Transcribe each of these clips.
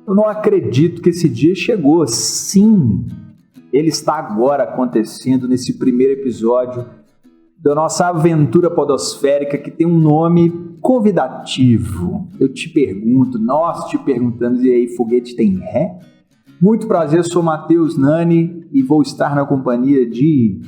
Eu não acredito que esse dia chegou. Sim, ele está agora acontecendo nesse primeiro episódio da nossa aventura podosférica, que tem um nome convidativo. Eu te pergunto, nós te perguntamos, e aí, foguete tem ré? Muito prazer, sou Matheus Nani e vou estar na companhia de...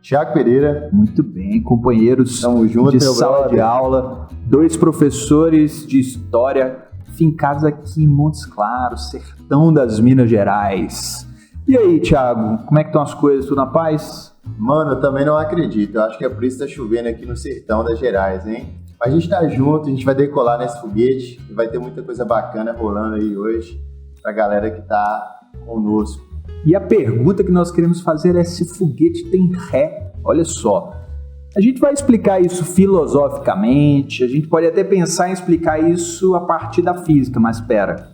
Thiago Pereira. Muito bem, companheiros de sala de aula, 2 professores de história fincados aqui em Montes Claros, sertão das Minas Gerais. E aí, Thiago, como é que estão as coisas? Tudo na paz? Mano, eu também não acredito. Eu acho que é por isso que tá chovendo aqui no sertão das Gerais, hein? A gente tá junto, a gente vai decolar nesse foguete e vai ter muita coisa bacana rolando aí hoje pra galera que tá conosco. E a pergunta que nós queremos fazer é se foguete tem ré. Olha só, a gente vai explicar isso filosoficamente, a gente pode até pensar em explicar isso a partir da física, mas espera,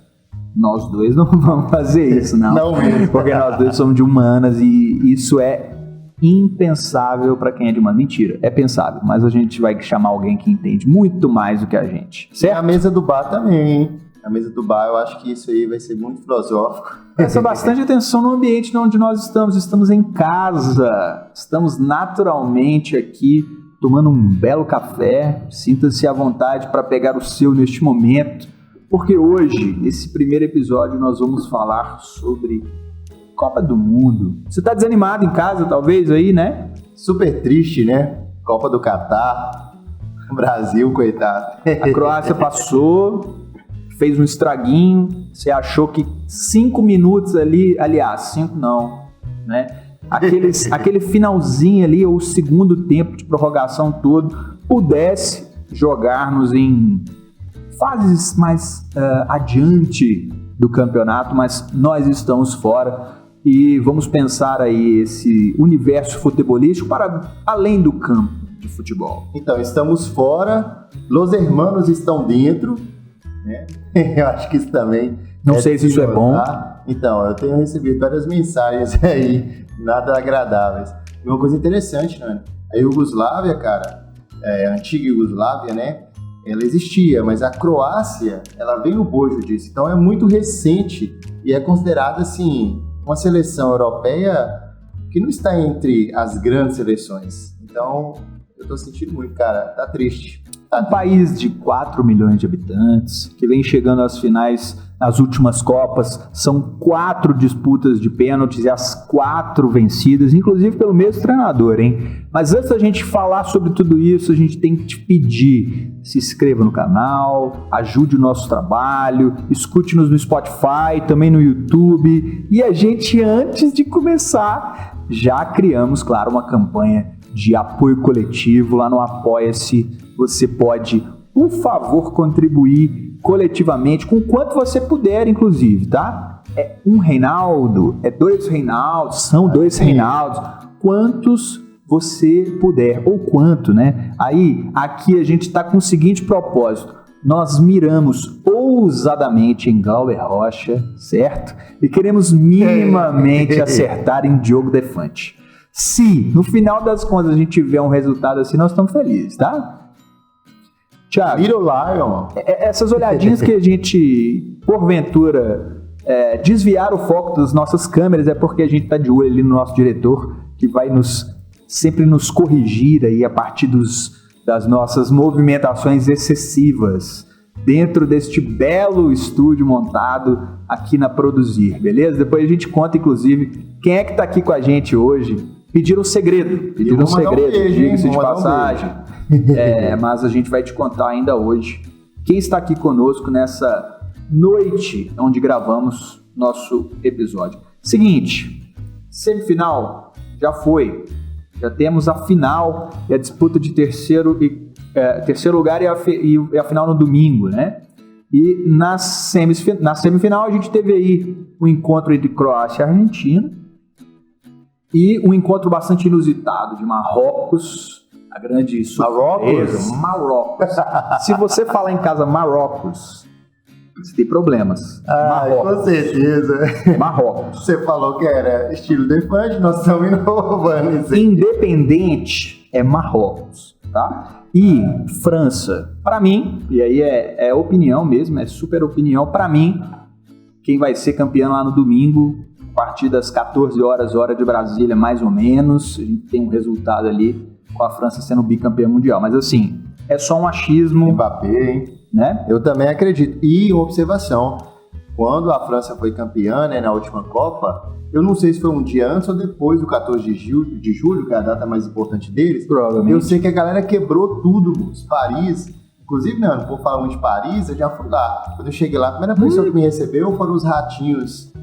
nós dois não vamos fazer isso, não. Não mesmo. Porque nós dois somos de humanas e isso é impensável para quem é de humanas. Mentira, é pensável, mas a gente vai chamar alguém que entende muito mais do que a gente, certo? E a mesa do bar também, hein? A mesa do bar, eu acho que isso aí vai ser muito filosófico. Presta bastante atenção no ambiente onde nós estamos. Estamos em casa, estamos naturalmente aqui tomando um belo café. Sinta-se à vontade para pegar o seu neste momento, porque hoje, nesse primeiro episódio, nós vamos falar sobre Copa do Mundo. Você está desanimado em casa, talvez, aí, né? Super triste, né? Copa do Catar, Brasil, coitado. A Croácia passou, fez um estraguinho, você achou que 5 minutos ali, aliás, 5 não, né? Aquele finalzinho ali, ou o segundo tempo de prorrogação todo, pudesse jogar-nos em fases mais adiante do campeonato, mas nós estamos fora e vamos pensar aí esse universo futebolístico para além do campo de futebol. Então, estamos fora, los hermanos estão dentro, né? Eu acho que isso também... Não sei se isso é bom. Tá? Então, eu tenho recebido várias mensagens aí, nada agradáveis. E uma coisa interessante, né? A Iugoslávia, cara, a antiga Iugoslávia, né? Ela existia, mas a Croácia, ela veio no bojo disso. Então, é muito recente e é considerada, assim, uma seleção europeia que não está entre as grandes seleções. Então, eu tô sentindo muito, cara. Tá triste. Um país de 4 milhões de habitantes, que vem chegando às finais nas últimas Copas, são 4 disputas de pênaltis e as 4 vencidas, inclusive pelo mesmo treinador, hein? Mas antes da gente falar sobre tudo isso, a gente tem que te pedir, se inscreva no canal, ajude o nosso trabalho, escute-nos no Spotify, também no YouTube, e a gente, antes de começar, já criamos, claro, uma campanha de apoio coletivo lá no Apoia-se. Você pode, por favor, contribuir coletivamente com quanto você puder, inclusive, tá? É um Reinaldo, é 2 Reinaldos, são 2 Reinaldos, quantos você puder, ou quanto, né? Aí, aqui a gente está com o seguinte propósito: nós miramos ousadamente em Glauber Rocha, certo? E queremos minimamente acertar em Diogo Defante. Se, no final das contas, a gente tiver um resultado assim, nós estamos felizes, tá? Thiago, essas olhadinhas que a gente, porventura, desviar o foco das nossas câmeras é porque a gente está de olho ali no nosso diretor, que vai sempre nos corrigir aí a partir das nossas movimentações excessivas dentro deste belo estúdio montado aqui na Produzir, beleza? Depois a gente conta, inclusive, quem é que está aqui com a gente hoje. Pediram um segredo, diga-se de passagem. Mas a gente vai te contar ainda hoje quem está aqui conosco nessa noite onde gravamos nosso episódio. Seguinte, semifinal já foi, já temos a final e a disputa de terceiro lugar e a final no domingo, né? E na semifinal a gente teve aí um encontro entre Croácia e Argentina e um encontro bastante inusitado de Marrocos, a grande surpresa. Marrocos. Se você falar em casa Marrocos, você tem problemas. Marrocos. Com certeza. Marrocos. Você falou que era estilo Defante, nós estamos inovando. Independente é Marrocos, tá? E França, para mim, e aí é opinião mesmo, é super opinião, para mim, quem vai ser campeão lá no domingo, a partir das 14 horas, hora de Brasília, mais ou menos. A gente tem um resultado ali com a França sendo bicampeã mundial. Mas assim, é só um achismo. Mbappé, hein? Né? Eu também acredito. E observação, quando a França foi campeã, né, na última Copa, eu não sei se foi um dia antes ou depois do 14 de julho, que é a data mais importante deles. Provavelmente. Eu sei que a galera quebrou tudo, Paris. Inclusive, não vou falar muito de Paris, eu já fui lá. Quando eu cheguei lá, a primeira pessoa que me recebeu foram os ratinhos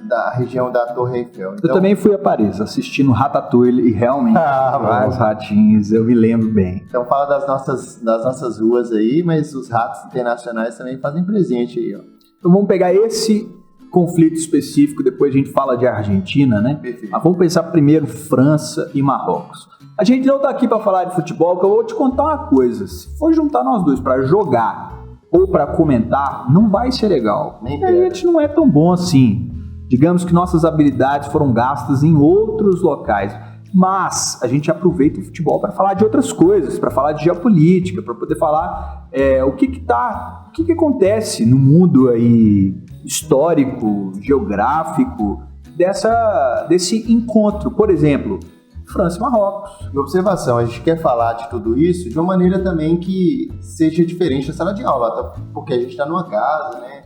da região da Torre Eiffel. Então, eu também fui a Paris, assistindo Ratatouille, e realmente vários ratinhos, eu me lembro bem. Então fala das nossas ruas aí, mas os ratos internacionais também fazem presente aí, ó. Então vamos pegar esse conflito específico, depois a gente fala de Argentina, né? Perfeito. Mas vamos pensar primeiro França e Marrocos. A gente não tá aqui para falar de futebol, que eu vou te contar uma coisa. Se for juntar nós dois para jogar ou para comentar, não vai ser legal. A gente não é tão bom assim. Digamos que nossas habilidades foram gastas em outros locais. Mas a gente aproveita o futebol para falar de outras coisas, para falar de geopolítica, para poder falar o que acontece no mundo aí histórico, geográfico, desse encontro. Por exemplo, França e Marrocos. E observação, a gente quer falar de tudo isso de uma maneira também que seja diferente da sala de aula, porque a gente está numa casa, né?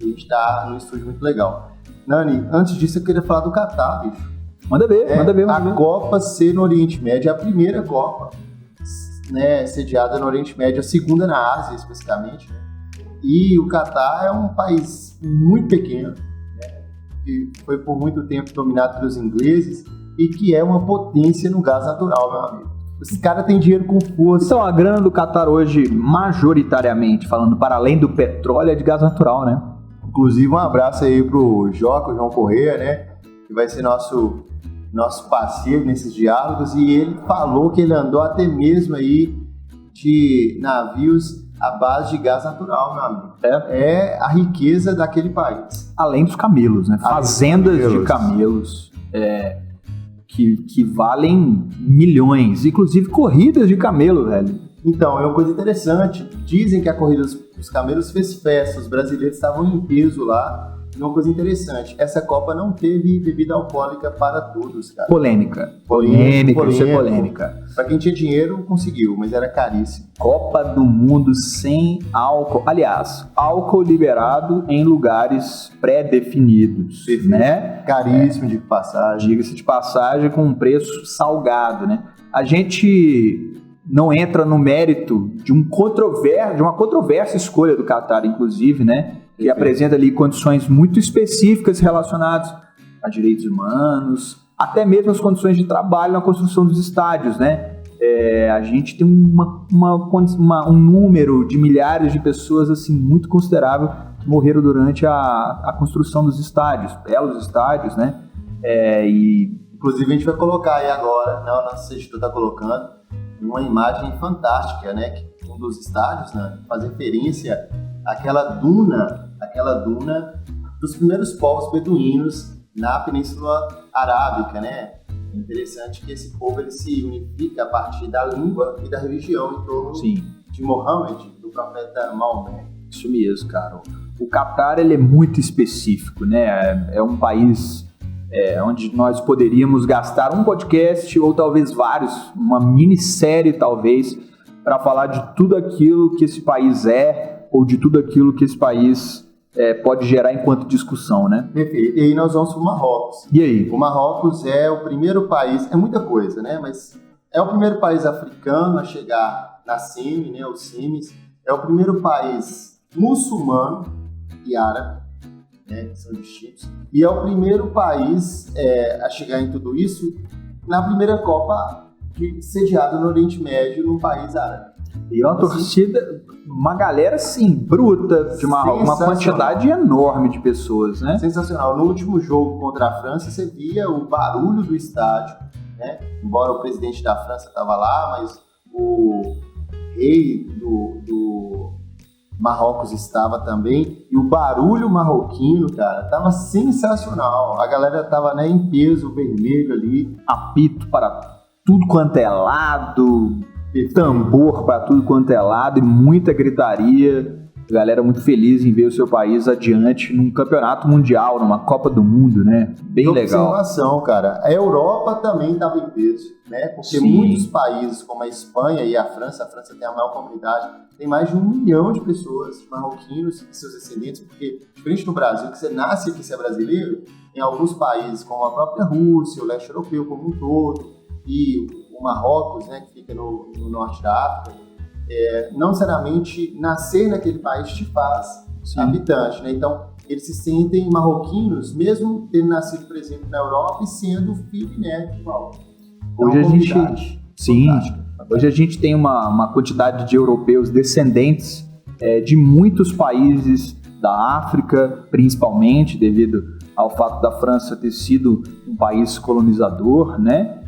A gente está num estúdio muito legal. Nani, antes disso eu queria falar do Catar, bicho. Manda ver. A Copa ser no Oriente Médio é a primeira Copa, né, sediada no Oriente Médio, a segunda na Ásia, especificamente. E o Catar é um país muito pequeno, né, que foi por muito tempo dominado pelos ingleses e que é uma potência no gás natural, meu amigo. Esses caras têm dinheiro com força. Então, a grana do Catar hoje, majoritariamente, falando para além do petróleo, é de gás natural, né? Inclusive, um abraço aí pro Joca, o João Corrêa, né, que vai ser nosso parceiro nesses diálogos, e ele falou que ele andou até mesmo aí de navios à base de gás natural, meu amigo. É a riqueza daquele país. Além dos camelos, né? Fazendas de camelos que valem milhões, inclusive corridas de camelo, velho. Então, é uma coisa interessante. Dizem que a corrida dos camelos fez festa, os brasileiros estavam em peso lá. Uma coisa interessante, essa Copa não teve bebida alcoólica para todos, cara. Polêmica. Isso é polêmica. Pra quem tinha dinheiro, conseguiu, mas era caríssimo. Copa do Mundo sem álcool. Aliás, álcool liberado em lugares pré-definidos, né? Caríssimo de passagem. Diga-se de passagem, com um preço salgado, né? A gente não entra no mérito de uma controversa escolha do Catar, inclusive, né? Que apresenta ali condições muito específicas relacionadas a direitos humanos, até mesmo as condições de trabalho na construção dos estádios, né? A gente tem um número de milhares de pessoas assim muito considerável que morreram durante a construção dos estádios, belos estádios, né? Inclusive a gente vai colocar aí agora, né, o nosso editor está colocando uma imagem fantástica, né? Que um dos estádios, né, faz referência àquela duna dos primeiros povos beduínos na Península Arábica, né? É interessante que esse povo ele se unifica a partir da língua e da religião em torno de Mohammed, do profeta Maomé. Isso mesmo, cara. O Catar ele é muito específico, né? É um país onde nós poderíamos gastar um podcast ou talvez vários, uma minissérie talvez, para falar de tudo aquilo que esse país ou de tudo aquilo que esse país pode gerar enquanto discussão, né? Perfeito. E aí nós vamos para o Marrocos. E aí? O Marrocos é o primeiro país, é muita coisa, né? Mas é o primeiro país africano a chegar na CIMI, né? Os CIMIs. É o primeiro país muçulmano e árabe, né? Que são distintos. E é o primeiro país a chegar em tudo isso na primeira Copa sediada no Oriente Médio, num país árabe. E uma torcida, uma galera assim, bruta, de uma quantidade enorme de pessoas, né? Sensacional. No último jogo contra a França, você via o barulho do estádio, né? Embora o presidente da França estava lá, mas o rei do Marrocos estava também. E o barulho marroquino, cara, estava sensacional. A galera estava, né, em peso vermelho ali. Apito para tudo quanto é lado, tambor para tudo quanto é lado e muita gritaria. A galera muito feliz em ver o seu país adiante num campeonato mundial, numa Copa do Mundo, né? Bem legal. Observação, cara. A Europa também estava em peso, né? Porque Sim. muitos países, como a Espanha e a França tem a maior comunidade, tem mais de 1 milhão de pessoas, marroquinos e seus descendentes, porque, diferente do Brasil, que você nasce aqui, você é brasileiro, em alguns países, como a própria Rússia, o leste europeu como um todo, e o Marrocos, né, que fica no norte da África, não necessariamente nascer naquele país te faz habitante, né? Então, eles se sentem marroquinos, mesmo tendo nascido, por exemplo, na Europa e sendo filho e neto de Marrocos. Então, hoje a gente tem uma quantidade de europeus descendentes de muitos países da África, principalmente devido ao fato da França ter sido um país colonizador, né?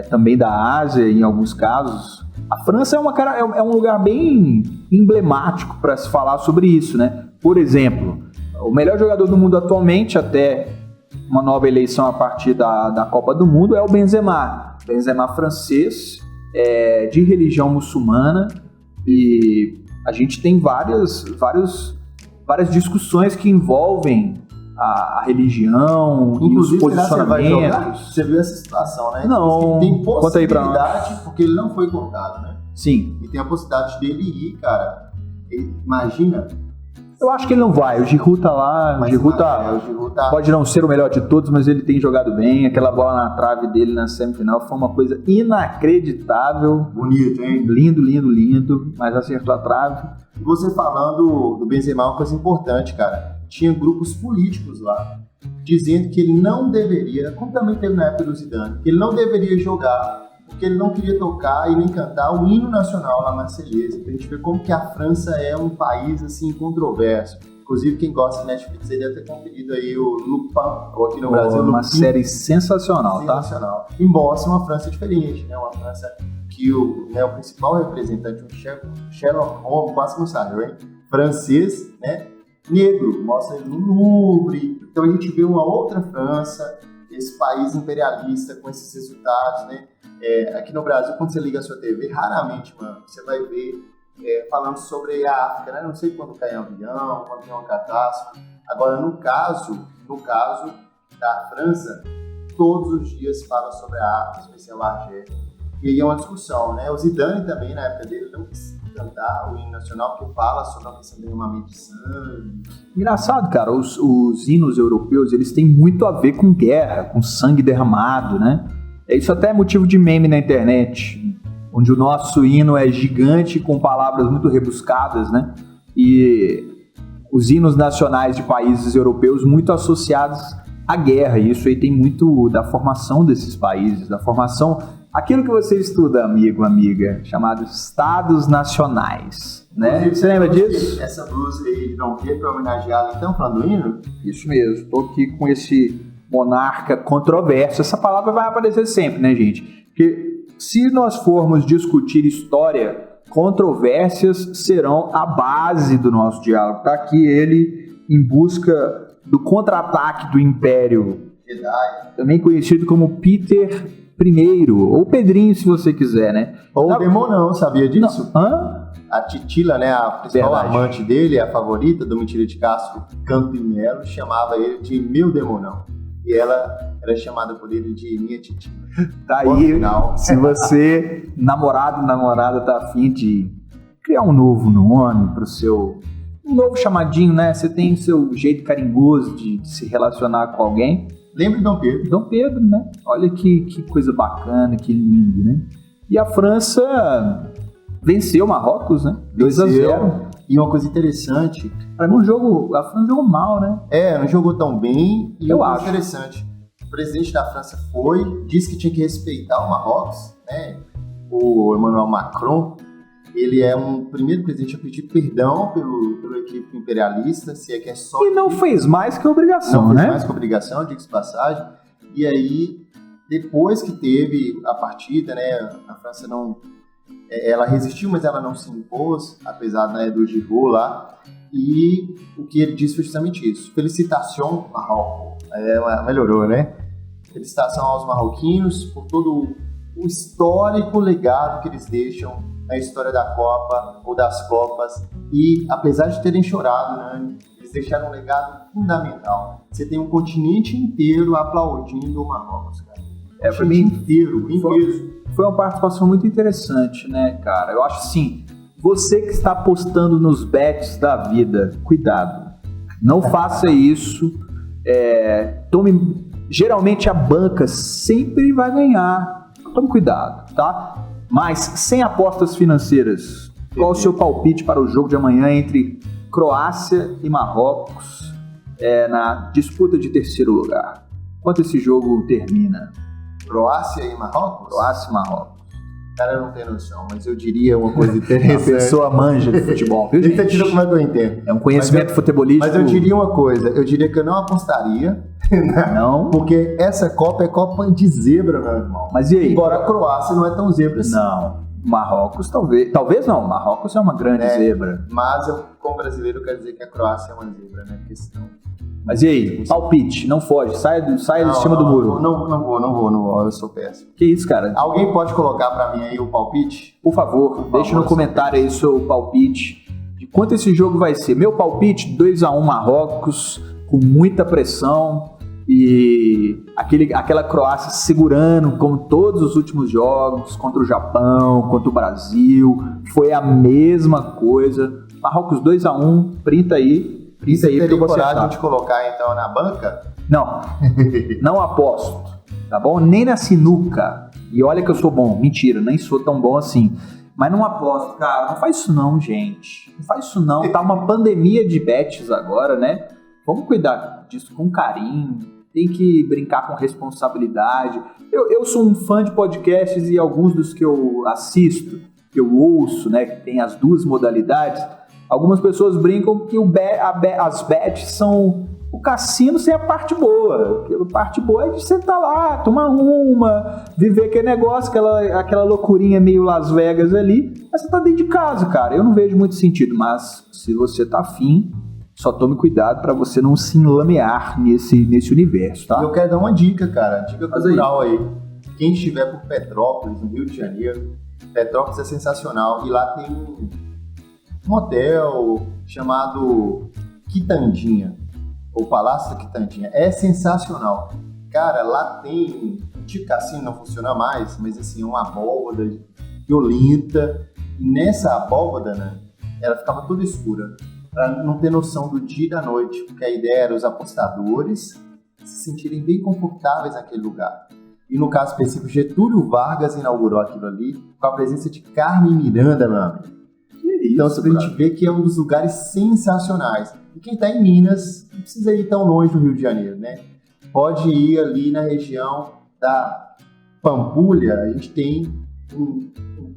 Também da Ásia em alguns casos. A França é um lugar bem emblemático para se falar sobre isso, né? Por exemplo, o melhor jogador do mundo atualmente, até uma nova eleição a partir da Copa do Mundo, é o Benzema. Benzema francês, de religião muçulmana, e a gente tem várias discussões que envolvem a religião. Inclusive, e os posicionamentos. Você viu essa situação, né? Não, tem conta aí pra nós. possibilidade, porque ele não foi contado, né? Sim. E tem a possibilidade dele ir, cara. Imagina. Eu acho que ele não vai. O Giroud tá lá. O Giroud tá... Pode não ser o melhor de todos, mas ele tem jogado bem. Aquela bola na trave dele na semifinal foi uma coisa inacreditável. Bonito, hein? Lindo. Mas acertou a trave. E você falando do Benzema, uma coisa importante, cara. Tinha grupos políticos lá dizendo que ele não deveria, como também teve na época do Zidane, que ele não deveria jogar porque ele não queria tocar e nem cantar o hino nacional, La Marseillaise. Pra gente ver como que a França é um país assim controverso. Inclusive, quem gosta de Netflix deve ter conferido aí o Lupin, ou aqui no Brasil, uma série sensacional, sensacional. Tá? Embora seja uma França diferente, né? Uma França que o principal representante, o Sherlock Holmes, quase que não sabe, hein? Francês, né? Negro, mostra ele no Louvre. Então a gente vê uma outra França, esse país imperialista com esses resultados, né? Aqui no Brasil, quando você liga a sua TV, raramente, mano, você vai ver falando sobre a África, né? Não sei quando cai um avião, quando tem uma catástrofe. Agora, no caso da França, todos os dias fala sobre a África, especial a Argélia. E aí é uma discussão, né? O Zidane também, na época dele, não quis cantar o hino nacional, porque fala sobre a questão do derramamento de sangue. Engraçado, cara, os hinos europeus, eles têm muito a ver com guerra, com sangue derramado, né? Isso até é motivo de meme na internet, onde o nosso hino é gigante com palavras muito rebuscadas, né? E os hinos nacionais de países europeus muito associados à guerra, e isso aí tem muito da formação desses países, da formação... Aquilo que você estuda, amigo, amiga, chamado Estados Nacionais, né? Você lembra disso? Essa blusa aí de Dom Pedro para homenageá-lo, então, falando do hino? Isso mesmo, estou aqui com esse monarca controverso. Essa palavra vai aparecer sempre, né, gente? Porque se nós formos discutir história, controvérsias serão a base do nosso diálogo. Está aqui ele em busca do contra-ataque do Império Jedi, também conhecido como Peter I, ou Pedrinho, se você quiser, né? Ou Demonão, sabia disso? Hã? A Titila, né, a principal amante dele, a favorita do Mentira de Castro, Campo e Melo, chamava ele de meu Demonão. E ela era chamada por ele de minha Titila. Tá aí, se você, namorada, tá afim de criar um novo nome pro seu... Um novo chamadinho, né? Você tem seu jeito carinhoso de se relacionar com alguém. Lembra de Dom Pedro? Dom Pedro, né? Olha que coisa bacana, que lindo, né? E a França venceu o Marrocos, né? 2-0. E uma coisa interessante... Para mim, a França jogou mal, né? Não jogou tão bem. E eu acho interessante. O presidente da França disse que tinha que respeitar o Marrocos, né? O Emmanuel Macron, ele é um primeiro presidente a pedir perdão pelo equipe imperialista, se é que é só... E não fez mais que obrigação, né? Não fez mais que obrigação, diga-se passagem. E aí, depois que teve a partida, né, a França não... Ela resistiu, mas ela não se impôs, apesar, né, do Giroud lá. E o que ele disse foi justamente isso. Felicitação, Marrocos. Melhorou, né? Felicitação aos marroquinos por todo o histórico legado que eles deixam na história da Copa ou das Copas. E apesar de terem chorado, né, eles deixaram um legado fundamental. Você tem um continente inteiro aplaudindo o Marrocos, cara. Pra mim, inteiro. Foi uma participação muito interessante, né, cara? Eu acho assim, você que está apostando nos bets da vida, cuidado. Não faça isso. Geralmente a banca sempre vai ganhar. Tome cuidado, tá? Mas sem apostas financeiras, qual o seu palpite para o jogo de amanhã entre Croácia e Marrocos na disputa de terceiro lugar? Quanto esse jogo termina? Croácia e Marrocos? Croácia e Marrocos. Cara, eu não tenho noção, mas eu diria uma coisa interessante. A pessoa manja de futebol, viu, gente? Você como é que eu entendo. É um conhecimento futebolístico. Mas eu diria uma coisa, eu diria que eu não apostaria. Não? Porque essa Copa é Copa de zebra, meu irmão. Mas e aí? Embora a Croácia não é tão zebra assim. Não. Marrocos talvez não. Marrocos é uma grande zebra. Mas eu, como brasileiro, eu quero dizer que a Croácia é uma zebra, né? Porque senão... Mas e aí? Palpite, não foge. Sai de cima do muro. Não vou. Eu sou péssimo. Que isso, cara? Alguém pode colocar pra mim aí o palpite? Por favor, deixa no comentário aí o seu palpite de quanto esse jogo vai ser. Meu palpite, 2-1 Marrocos, com muita pressão. E aquela Croácia segurando, como todos os últimos jogos, contra o Japão, contra o Brasil, foi a mesma coisa. Marrocos 2-1, printa aí. Você teria coragem de colocar então na banca? Não aposto, tá bom? Nem na sinuca. E olha que eu sou bom, mentira, nem sou tão bom assim. Mas não aposto, cara, não faz isso não, gente. Não faz isso não, tá uma pandemia de bets agora, né? Vamos cuidar disso com carinho, tem que brincar com responsabilidade. Eu sou um fã de podcasts e alguns dos que eu assisto, que eu ouço, né, que tem as duas modalidades, algumas pessoas brincam que as bets são o cassino sem a parte boa. A parte boa é de sentar lá, tomar uma, viver aquele negócio, aquela loucurinha meio Las Vegas ali, mas você tá dentro de casa, cara. Eu não vejo muito sentido, mas se você tá afim, só tome cuidado para você não se enlamear nesse universo, tá? Eu quero dar uma dica, cara. Dica cultural aí. Quem estiver por Petrópolis, no Rio de Janeiro, Petrópolis é sensacional. E lá tem um hotel chamado Quitandinha, ou Palácio da Quitandinha. É sensacional. Cara, lá tem... Tipo cassino não funciona mais, mas assim, uma abóbada violenta. E nessa abóbada, né, ela ficava toda escura, para não ter noção do dia e da noite, porque a ideia era os apostadores se sentirem bem confortáveis naquele lugar. E no caso específico, Getúlio Vargas inaugurou aquilo ali com a presença de Carmen Miranda, meu amigo. Então a gente vê que é um dos lugares sensacionais. E quem está em Minas não precisa ir tão longe do Rio de Janeiro, né? Pode ir ali na região da Pampulha, a gente tem um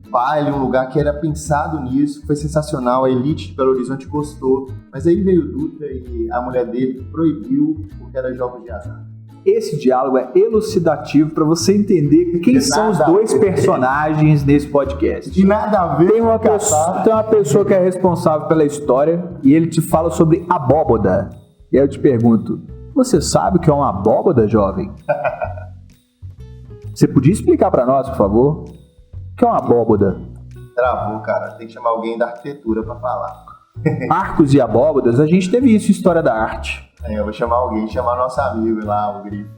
baile, um lugar que era pensado nisso, foi sensacional, a elite de Belo Horizonte gostou, mas aí veio o Dutra e a mulher dele proibiu porque era jogos de azar. Esse diálogo é elucidativo para você entender quem são os dois personagens nesse podcast. De nada a ver. Tem uma pessoa que é responsável pela história e ele te fala sobre abóboda. E aí eu te pergunto, você sabe o que é uma abóboda, jovem? Você podia explicar para nós, por favor? O que é uma abóboda? Travou, cara. Tem que chamar alguém da arquitetura para falar. Arcos e abóbodas, a gente teve isso em História da Arte. Eu vou chamar nosso amigo lá, o Grifo.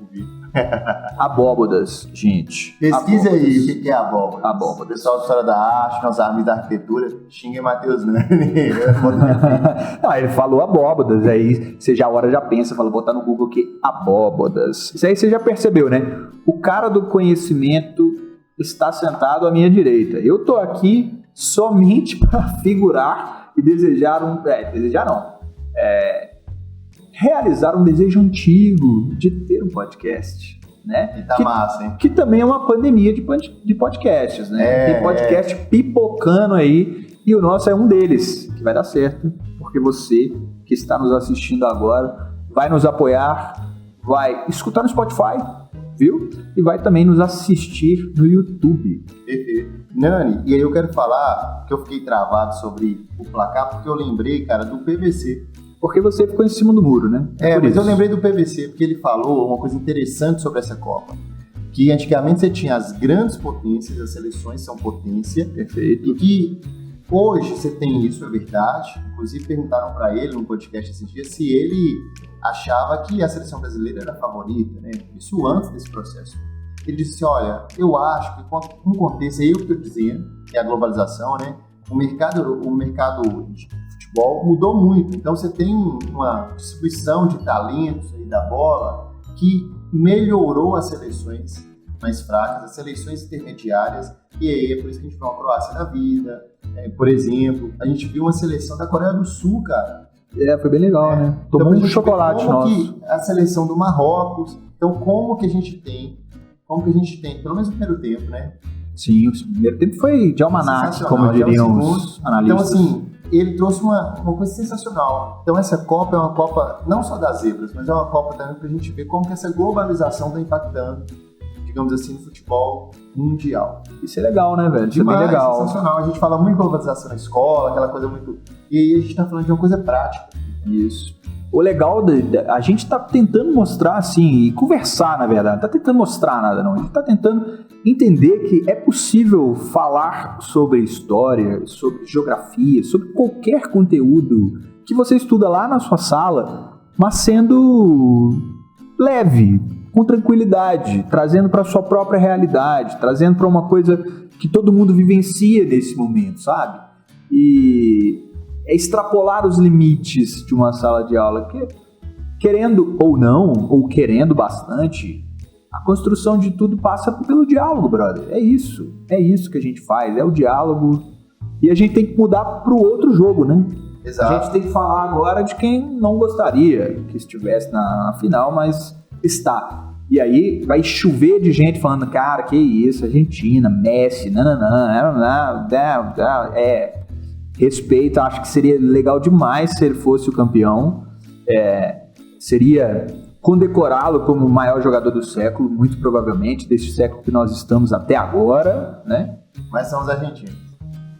Abóbodas, gente. Pesquisa aí o que é abóbada. Abóbada. Pessoal da História da Arte, nossos amigos da arquitetura, xinguem Matheus Nani. Não, ele falou abóbodas, aí você já pensa, fala, botar no Google aqui, abóbodas. Isso aí você já percebeu, né? O cara do conhecimento está sentado à minha direita. Eu tô aqui somente para figurar e realizar um desejo antigo de ter um podcast, né? E tá massa, hein? Que também é uma pandemia de podcasts, né? Tem podcast pipocando aí e o nosso é um deles, que vai dar certo, porque você que está nos assistindo agora vai nos apoiar, vai escutar no Spotify, viu? E vai também nos assistir no YouTube. Perfeito. Nani, e aí eu quero falar que eu fiquei travado sobre o placar porque eu lembrei, cara, do PVC. Porque você ficou em cima do muro, né? Mas eu lembrei do PVC porque ele falou uma coisa interessante sobre essa Copa. Que antigamente você tinha as grandes potências, as seleções são potência. Perfeito. E que hoje você tem isso, é verdade. Inclusive perguntaram para ele num podcast esses dias se ele achava que a seleção brasileira era a favorita, né? Isso antes desse processo. Ele disse, olha, eu acho que com o contexto, é eu que estou dizendo, que é a globalização, né? O mercado de futebol mudou muito. Então você tem uma distribuição de talentos aí da bola que melhorou as seleções mais fracas, as seleções intermediárias, e aí é por isso que a gente viu uma Croácia da vida, por exemplo, a gente viu uma seleção da Coreia do Sul, cara. Foi bem legal, né? Tomou então, um chocolate nosso. Que a seleção do Marrocos, então como que a gente tem, pelo menos no primeiro tempo, né? Sim, o primeiro tempo foi de almanac, como diriam os analistas. Então, assim, ele trouxe uma coisa sensacional. Então, essa Copa é uma Copa não só das zebras, mas é uma Copa também pra gente ver como que essa globalização tá impactando, digamos assim, no futebol mundial. Isso é legal, né, velho? Isso Demais, é bem legal. Sensacional. A gente fala muito de globalização na escola, aquela coisa muito... E aí a gente tá falando de uma coisa prática. Isso. O legal, a gente tá tentando mostrar, assim, e conversar, na verdade. Não tá tentando mostrar nada, não. A gente tá tentando entender que é possível falar sobre história, sobre geografia, sobre qualquer conteúdo que você estuda lá na sua sala, mas sendo leve, com tranquilidade, trazendo para sua própria realidade, trazendo para uma coisa que todo mundo vivencia nesse momento, sabe? E é extrapolar os limites de uma sala de aula, que, querendo ou não, ou querendo bastante, a construção de tudo passa pelo diálogo, brother. É isso que a gente faz, é o diálogo. E a gente tem que mudar pro outro jogo, né? Exato. A gente tem que falar agora de quem não gostaria que estivesse na final, mas está. E aí vai chover de gente falando, cara, que isso, Argentina, Messi, respeito, acho que seria legal demais se ele fosse o campeão. Seria condecorá-lo como o maior jogador do século, muito provavelmente, desse século que nós estamos até agora, né? Mas são os argentinos.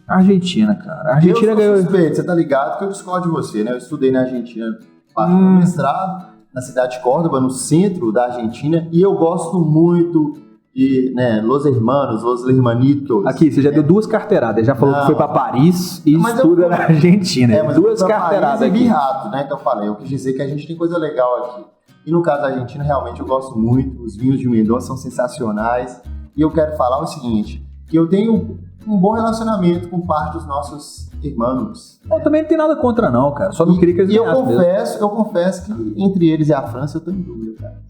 Argentina, cara. A Argentina ganhou. Suspeito, você tá ligado que eu discordo de você, né? Eu estudei na Argentina, faço meu mestrado na cidade de Córdoba, no centro da Argentina, e eu gosto muito de, né, Los Hermanitos. Aqui, você já deu 2 carteiradas, já falou que foi pra Paris e estuda na Argentina. Mas 2 carteiradas aqui. Rato, né? Então eu falei, eu quis dizer que a gente tem coisa legal aqui. E no caso da Argentina, realmente eu gosto muito, os vinhos de Mendoza são sensacionais, e eu quero falar o seguinte, que eu tenho um bom relacionamento com parte dos nossos irmãos. Eu também não tenho nada contra não, cara, só não queria que eles ganhassem. Eu confesso que entre eles e a França eu tô em dúvida, cara.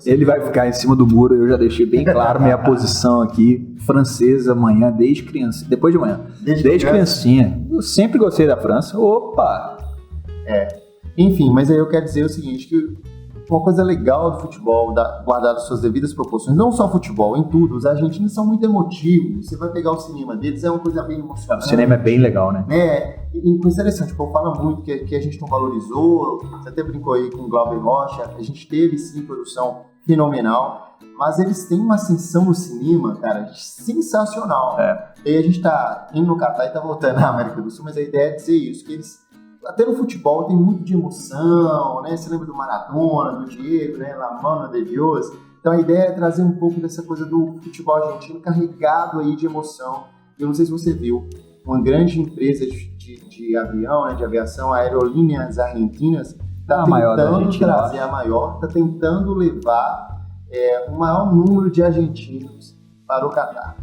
Ele vai ficar em cima do muro, eu já deixei bem claro minha posição aqui, francesa amanhã, desde criança, depois de manhã, desde criancinha. Eu sempre gostei da França, opa! Enfim, mas aí eu quero dizer o seguinte, que uma coisa legal do futebol, guardado suas devidas proporções, não só futebol, em tudo, os argentinos são muito emotivos, você vai pegar o cinema deles, é uma coisa bem emocionante. O cinema é bem legal, né? E coisa interessante, o povo fala muito que a gente não valorizou, você até brincou aí com o Glauber Rocha, a gente teve sim produção fenomenal, mas eles têm uma ascensão no cinema, cara, sensacional. E aí a gente tá indo no Catar e tá voltando na América do Sul, mas a ideia é dizer isso, que eles até no futebol tem muito de emoção, né? Você lembra do Maradona, do Diego, né? La Mano de Dios. Então a ideia é trazer um pouco dessa coisa do futebol argentino carregado aí de emoção. Eu não sei se você viu, uma grande empresa de avião, né? De aviação, Aerolíneas Argentinas, está tentando trazer a maior, está tentando levar o maior número de argentinos para o Catar.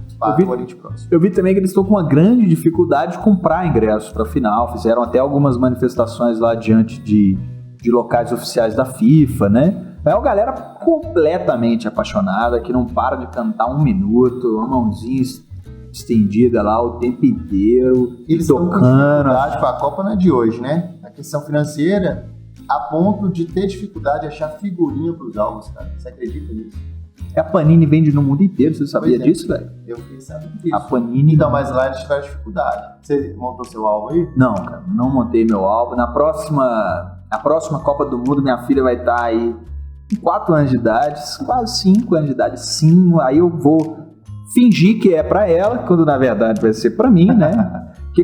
Eu vi também que eles estão com uma grande dificuldade de comprar ingressos para a final. Fizeram até algumas manifestações lá diante de locais oficiais da FIFA, né? É uma galera completamente apaixonada, que não para de cantar um minuto, uma mãozinha estendida lá o tempo inteiro, eles tocando. Dificuldade para a Copa não é de hoje, né? A questão financeira, a ponto de ter dificuldade de achar figurinha para os álbuns, cara. Você acredita nisso? A Panini vende no mundo inteiro, você sabia disso, velho? Eu fiquei sabendo disso. A Panini... Então, mas lá eles tiveram dificuldade. Você montou seu álbum aí? Não, cara, não montei meu álbum. A próxima Copa do Mundo, minha filha vai estar aí com 4 anos de idade, quase 5 anos de idade, sim. Aí eu vou fingir que é pra ela, quando na verdade vai ser pra mim, né? Porque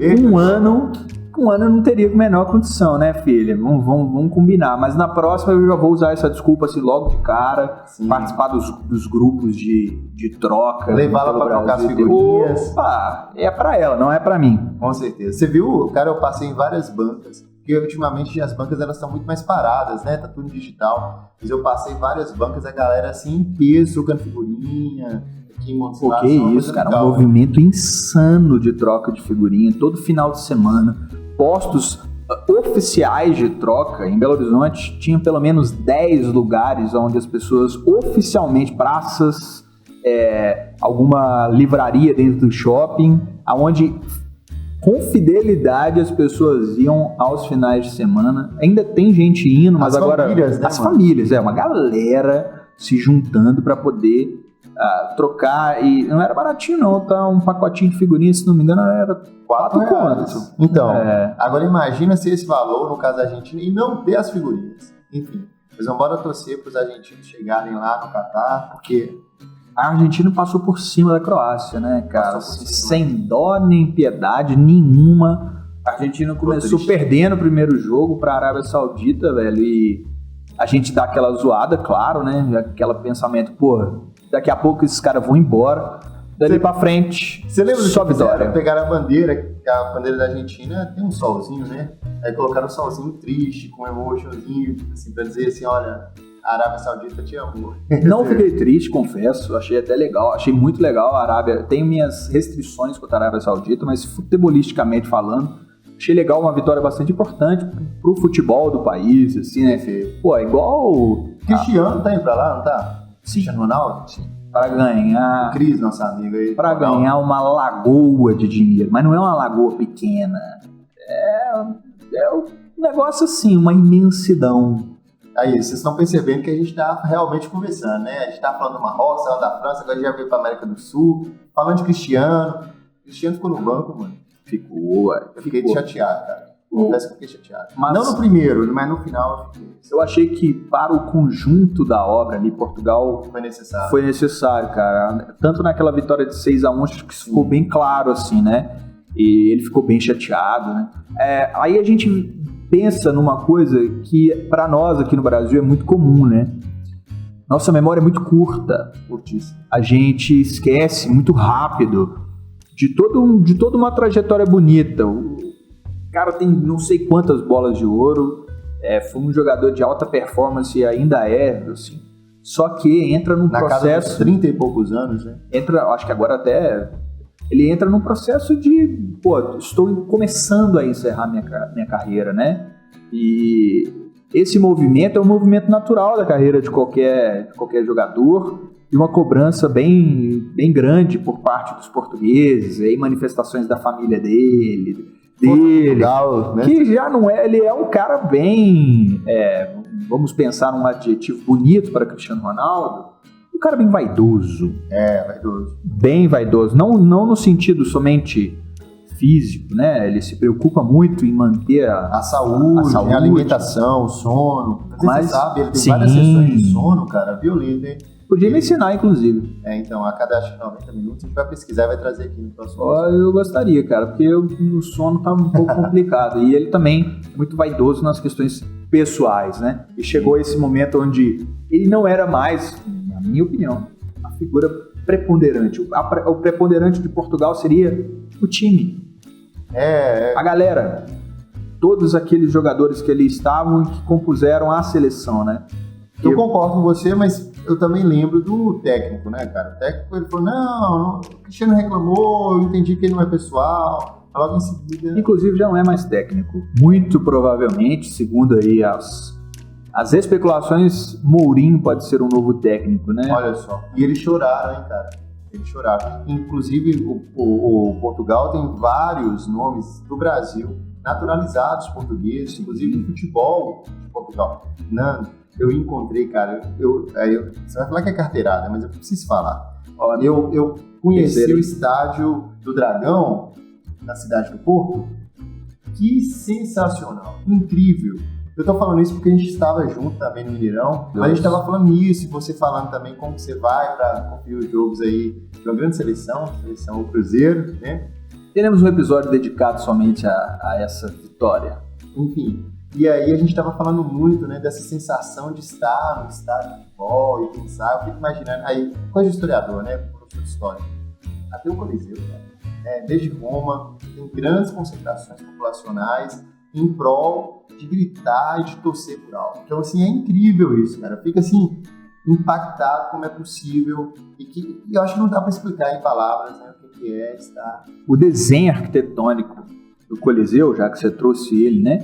com um ano eu não teria a menor condição, né, filha? Vamos combinar. Mas na próxima eu já vou usar essa desculpa assim logo de cara. Sim. Participar dos grupos de troca. Levá-la pra trocar as figurinhas. Opa, é pra ela, não é pra mim. Com certeza. Você viu, cara, eu passei em várias bancas. Porque ultimamente as bancas elas estão muito mais paradas, né? Tá tudo digital. Mas eu passei em várias bancas, a galera assim em peso, trocando figurinha. Pô, que isso, cara, legal, um movimento insano de troca de figurinha todo final de semana. Postos oficiais de troca em Belo Horizonte tinha pelo menos 10 lugares onde as pessoas oficialmente, praças, alguma livraria dentro do shopping, onde com fidelidade as pessoas iam aos finais de semana. Ainda tem gente indo, mas agora famílias, né, as famílias, uma galera se juntando para poder trocar, e não era baratinho não, tá? Um pacotinho de figurinha, se não me engano, era 4 contos. Então, agora imagina se esse valor, no caso da Argentina, e não ter as figurinhas. Enfim, mas vamos embora torcer para os argentinos chegarem lá no Catar, porque a Argentina passou por cima da Croácia, né, cara? Sem dó nem piedade nenhuma. A Argentina começou perdendo o primeiro jogo para a Arábia Saudita, velho, e a gente dá aquela zoada, claro, né? Aquele pensamento, pô, daqui a pouco esses caras vão embora, dali pra frente, você lembra só vitória. Pegaram a bandeira da Argentina tem um solzinho, né? Aí colocaram um solzinho triste, com um emotionzinho, assim, pra dizer assim, olha, a Arábia Saudita te amou. Não fiquei triste, confesso, achei até legal, achei muito legal a Arábia. Tenho minhas restrições contra a Arábia Saudita, mas futebolisticamente falando, achei legal, uma vitória bastante importante pro futebol do país, assim, né? Pô, é igual... Cristiano tá indo pra lá, não tá? Sim. Cristiano Ronaldo? Sim. Para ganhar... O Cris, nosso amigo aí. Para ganhar uma lagoa de dinheiro, mas não é uma lagoa pequena. É um negócio assim, uma imensidão. Aí, vocês estão percebendo que a gente tá realmente conversando, né? A gente tá falando do Marrocos, falando da França, agora já veio pra América do Sul, falando de Cristiano. Cristiano ficou no banco, mano. Ficou, eu fiquei chateado, cara. Confesso que eu fiquei chateado. Mas não no primeiro, mas no final eu achei que para o conjunto da obra ali, Portugal foi necessário, cara. Tanto naquela vitória de 6-1, acho que isso ficou bem claro, assim, né? E ele ficou bem chateado, né? Aí a gente pensa numa coisa que para nós aqui no Brasil é muito comum, né? Nossa memória é muito curta. Curtíssima. A gente esquece muito rápido de toda uma trajetória bonita. O cara tem não sei quantas bolas de ouro, foi um jogador de alta performance e ainda assim. Só que entra num processo... Na casa dos 30 e poucos anos, né? Acho que agora até... Ele entra num processo de... Pô, estou começando a encerrar minha carreira, né? E esse movimento é um movimento natural da carreira de qualquer jogador, e uma cobrança bem, bem grande por parte dos portugueses, aí manifestações da família dele, Portugal, né? Que já não é, ele é um cara bem, vamos pensar num adjetivo bonito para Cristiano Ronaldo, um cara bem vaidoso. Vaidoso. Bem vaidoso, não no sentido somente físico, né? Ele se preocupa muito em manter a saúde, a alimentação, o sono. Mas você sabe, ele tem várias sessões de sono, cara, violento, hein? Podia me ensinar, inclusive. Então, a cada 90 minutos a gente vai pesquisar e vai trazer aqui no próximo Eu gostaria, cara, porque o sono tá um pouco complicado. E ele também é muito vaidoso nas questões pessoais, né? E chegou esse momento onde ele não era mais, na minha opinião, a figura preponderante. O preponderante de Portugal seria o time. A galera. Todos aqueles jogadores que ali estavam e que compuseram a seleção, né? Eu concordo com você, mas eu também lembro do técnico, né, cara? O técnico, ele falou, não, o Cristiano reclamou, eu entendi que ele não é pessoal. Logo em seguida... Inclusive já não é mais técnico. Muito provavelmente, segundo aí as especulações, Mourinho pode ser um novo técnico, né? Olha só. E eles choraram, hein, cara? Eles choraram. Inclusive, o Portugal tem vários nomes do Brasil naturalizados portugueses, inclusive no futebol de Portugal. Nando, eu encontrei, cara, você vai falar que é carteirada, mas eu preciso falar. Eu conheci o estádio do Dragão, na cidade do Porto. Que sensacional, incrível. Eu tô falando isso porque a gente estava junto também no Mineirão, mas a gente estava falando isso, e você falando também como você vai para conferir os jogos aí de uma grande seleção o Cruzeiro, né? teremos um episódio dedicado somente a essa vitória. Enfim, e aí a gente estava falando muito, né, dessa sensação de estar no estádio de futebol e pensar, eu fico imaginando, aí, coisa de historiador, né, professor de história, até o Coliseu, né, desde Roma, tem grandes concentrações populacionais em prol de gritar e de torcer por algo. Então, assim, é incrível isso, cara, fica assim, impactado como é possível e eu acho que não dá para explicar em palavras, né, o que é estar... O desenho arquitetônico do Coliseu, já que você trouxe ele, né?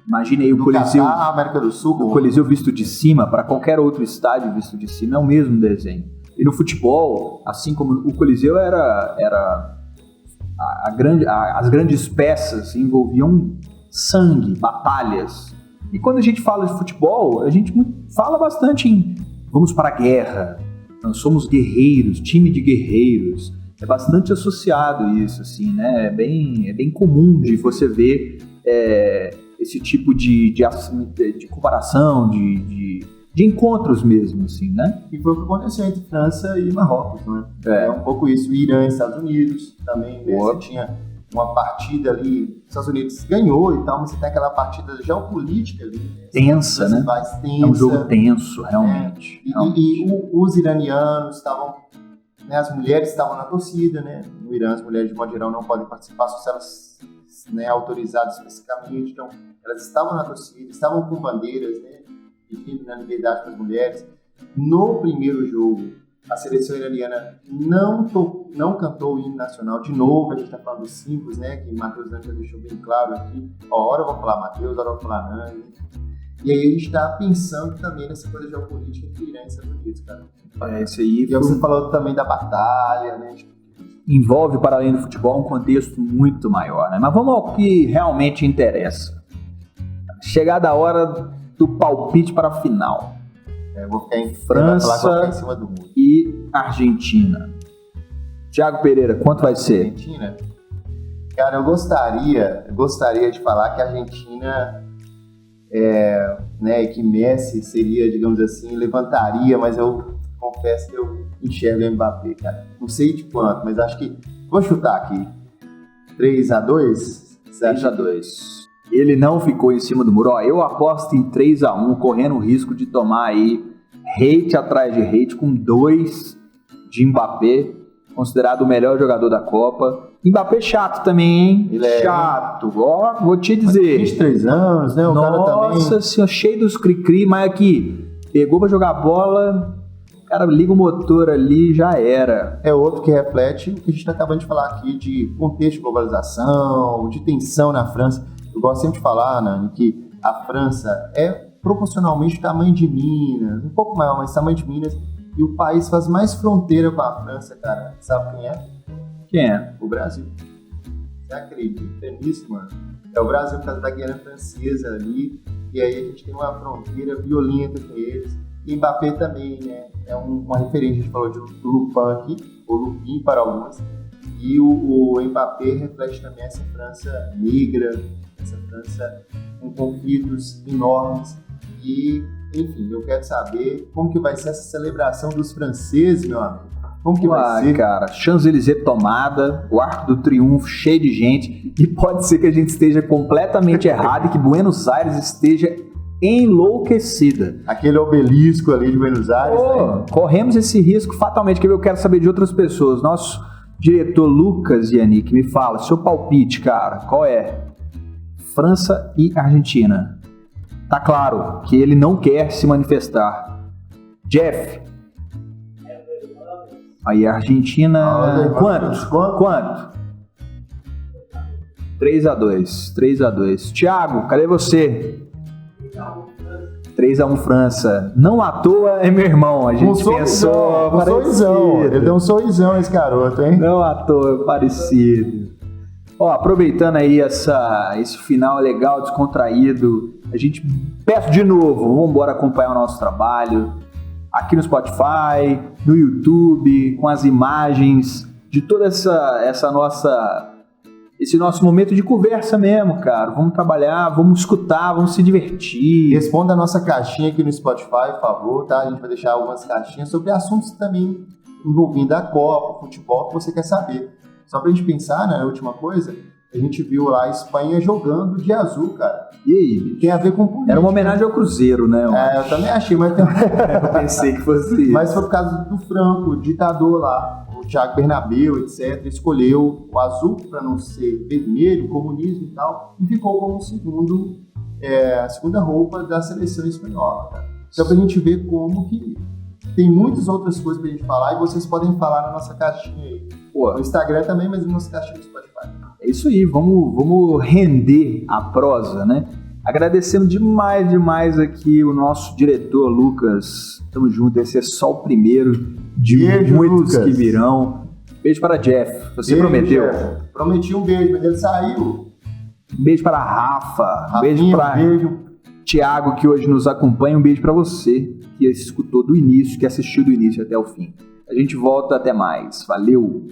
Imagine aí o Coliseu, Catar, América do Sul, o Coliseu visto de cima, para qualquer outro estádio visto de cima, é o mesmo desenho. E no futebol, assim como o Coliseu era as grandes peças envolviam sangue, batalhas. E quando a gente fala de futebol, a gente fala bastante em vamos para a guerra, nós somos guerreiros, time de guerreiros. É bastante associado isso, assim, né? É bem comum de você ver esse tipo de comparação, de encontros mesmo, assim, né? E foi o que aconteceu entre França e Marrocos, né? É um pouco isso. O Irã e Estados Unidos também, né? Você tinha uma partida ali, os Estados Unidos ganhou e tal, mas você tem aquela partida geopolítica ali. Tensa, né? Tensa, é um jogo tenso, realmente. E os iranianos estavam, né, as mulheres estavam na torcida, né? No Irã, as mulheres de modo geral não podem participar só se elas, né, autorizadas especificamente, então elas estavam na torcida, estavam com bandeiras, né, pedindo na liberdade para as mulheres. No primeiro jogo, a seleção iraniana não cantou o hino nacional. De novo, a gente está falando dos símbolos, né, que Matheus Nani já deixou bem claro aqui. Hora eu vou falar Matheus, hora eu vou falar Nani. E aí a gente está pensando também nessa coisa geopolítica entre Irã e Estados Unidos, cara. Isso aí. E você falou também da batalha, né? Envolve, para além do futebol, um contexto muito maior, né? Mas vamos ao que realmente interessa. Chegada a hora do palpite para a final. Eu vou ficar em França em cima do muro. E Argentina. Thiago Pereira, quanto vai ser? Argentina? Cara, eu gostaria de falar que a Argentina, né, que Messi seria, digamos assim, levantaria, mas eu confesso que eu enxergo o Mbappé, cara. Não sei de quanto, mas acho que... Vou chutar aqui. 3-2? 3-2. Ele não ficou em cima do muro. Ó, eu aposto em 3-1, correndo o risco de tomar aí hate atrás de hate, com 2 de Mbappé, considerado o melhor jogador da Copa. Mbappé chato também, hein? Ele é chato. Ó, vou te dizer. 23 anos, né? O cara também... Nossa senhora, cheio dos cri-cri, mas aqui, pegou pra jogar bola... Cara, liga o motor ali, já era. É outro que reflete o que a gente está acabando de falar aqui de contexto de globalização, de tensão na França. Eu gosto sempre de falar, Nani, que a França é proporcionalmente o tamanho de Minas, um pouco maior, mas tamanho de Minas, e o país faz mais fronteira com a França, cara. Sabe quem é? Quem é? O Brasil. Você acredita nisso, mano? É o Brasil por causa da Guiana Francesa ali, e aí a gente tem uma fronteira violenta com eles. E Mbappé também, né? É uma referência, a gente falou do Lupin aqui, ou Lupin para alguns, e o Mbappé reflete também essa França negra, essa França com conflitos enormes. E, enfim, eu quero saber como que vai ser essa celebração dos franceses, meu amigo. Como que vai ser? Cara, Champs-Élysées tomada, o Arco do Triunfo cheio de gente, e pode ser que a gente esteja completamente errado e que Buenos Aires esteja enlouquecida. Aquele obelisco ali de Buenos Aires, né? Corremos esse risco fatalmente, que eu quero saber de outras pessoas. Nosso diretor Lucas Yannick me fala, seu palpite, cara, qual é? França e Argentina. Tá claro que ele não quer se manifestar. Jeff. Aí a Argentina... Quanto? 3-2. Thiago, cadê você? 3-1 França. Não à toa é meu irmão. A gente pensou. Um sorrisão. Ele deu um sorrisão esse garoto, hein? Não à toa, parecido. Ó, aproveitando aí esse final legal, descontraído, a gente peço de novo, vamos embora acompanhar o nosso trabalho aqui no Spotify, no YouTube, com as imagens de toda esse nosso momento de conversa mesmo, cara. Vamos trabalhar, vamos escutar, vamos se divertir. Responda a nossa caixinha aqui no Spotify, por favor, tá? A gente vai deixar algumas caixinhas sobre assuntos também envolvendo a Copa, o futebol, que você quer saber. Só pra gente pensar, né, a última coisa, a gente viu lá a Espanha jogando de azul, cara. E aí, bicho? Tem a ver com política. Era uma homenagem ao Cruzeiro, né? Eu também achei, mas tem... Eu pensei que fosse isso. Mas foi por causa do Franco, o ditador lá, o Thiago Bernabéu, etc. Escolheu o azul para não ser vermelho, comunismo e tal, e ficou como a segunda roupa da seleção espanhola, cara. Então pra gente ver como que tem muitas outras coisas pra gente falar e vocês podem falar na nossa caixinha aí. No Instagram também, mas na nossa caixinha do Spotify. É isso aí, vamos render a prosa, né? Agradecendo demais aqui o nosso diretor, Lucas. Tamo junto, esse é só o primeiro de beijo, muitos Lucas. Que virão. Beijo para Jeff, você beijo, prometeu. Jeff. Prometi um beijo, mas ele saiu. Um beijo para Rafa, Rafinha, beijo para beijo. Tiago, que hoje nos acompanha. Um beijo para você, que escutou do início, que assistiu do início até o fim. A gente volta, até mais. Valeu!